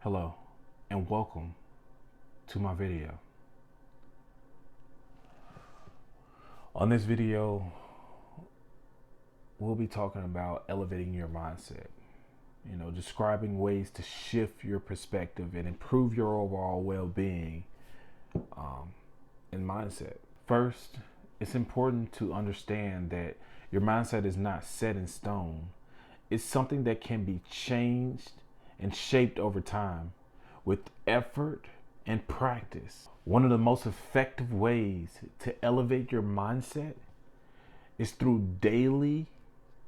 Hello and welcome to my video. On this video, we'll be talking about elevating your mindset. Describing ways to shift your perspective and improve your overall well-being and mindset. First, it's important to understand that your mindset is not set in stone. It's something that can be changed and shaped over time with effort and practice. One of the most effective ways to elevate your mindset is through daily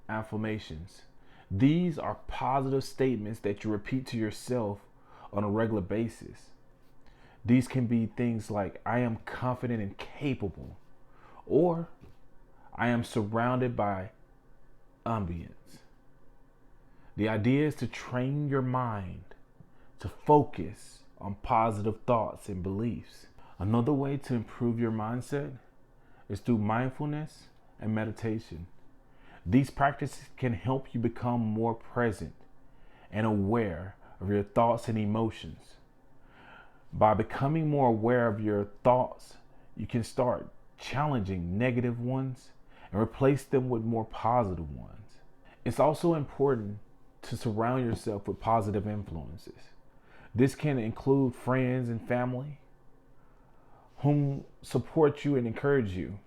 affirmations. These are positive statements that you repeat to yourself on a regular basis. These can be things like, I am confident and capable, or I am surrounded by ambience. The idea is to train your mind to focus on positive thoughts and beliefs. Another way to improve your mindset is through mindfulness and meditation. These practices can help you become more present and aware of your thoughts and emotions. By becoming more aware of your thoughts, you can start challenging negative ones and replace them with more positive ones. It's also important to surround yourself with positive influences. This can include friends and family whom support you and encourage you,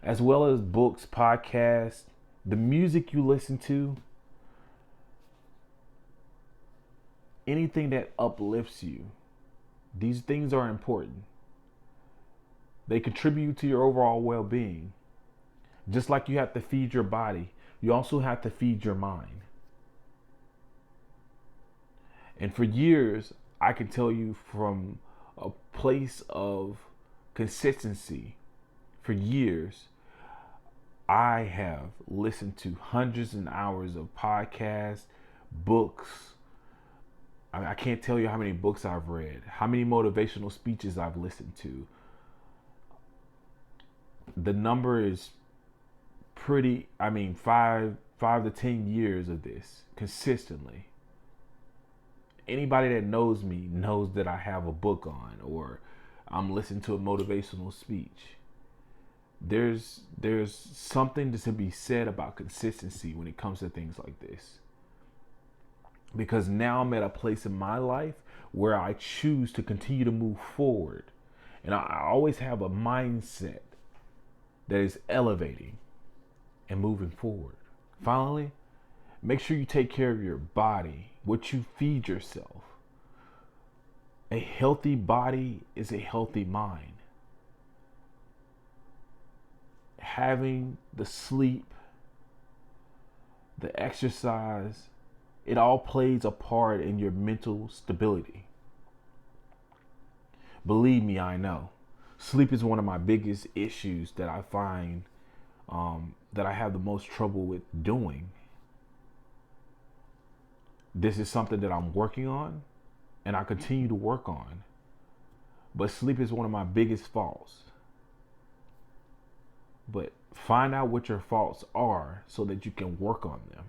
as well as books, podcasts, the music you listen to, anything that uplifts you. These things are important. They contribute to your overall well-being. Just like you have to feed your body, you also have to feed your mind. And for years, I can tell you from a place of consistency, for years, I have listened to hundreds of hours of podcasts, books. I can't tell you how many books I've read, how many motivational speeches I've listened to. The number is pretty, 5 to 10 years of this consistently. Anybody that knows me knows that I have a book on, or I'm listening to a motivational speech. There's something to be said about consistency when it comes to things like this. Because now I'm at a place in my life where I choose to continue to move forward. And I always have a mindset that is elevating and moving forward. Finally, make sure you take care of your body, what you feed yourself. A healthy body is a healthy mind. Having the sleep, the exercise, it all plays a part in your mental stability. Believe me, I know. Sleep is one of my biggest issues that I find that I have the most trouble with doing. This is something that I'm working on and I continue to work on. But sleep is one of my biggest faults. But find out what your faults are so that you can work on them.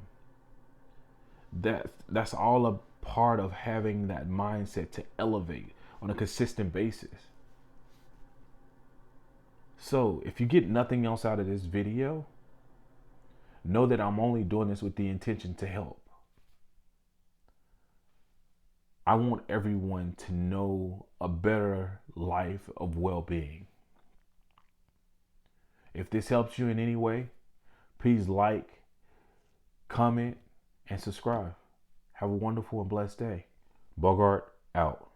That's all a part of having that mindset to elevate on a consistent basis. So if you get nothing else out of this video, know that I'm only doing this with the intention to help. I want everyone to know a better life of well-being. If this helps you in any way, please like, comment, and subscribe. Have a wonderful and blessed day. Bogart out.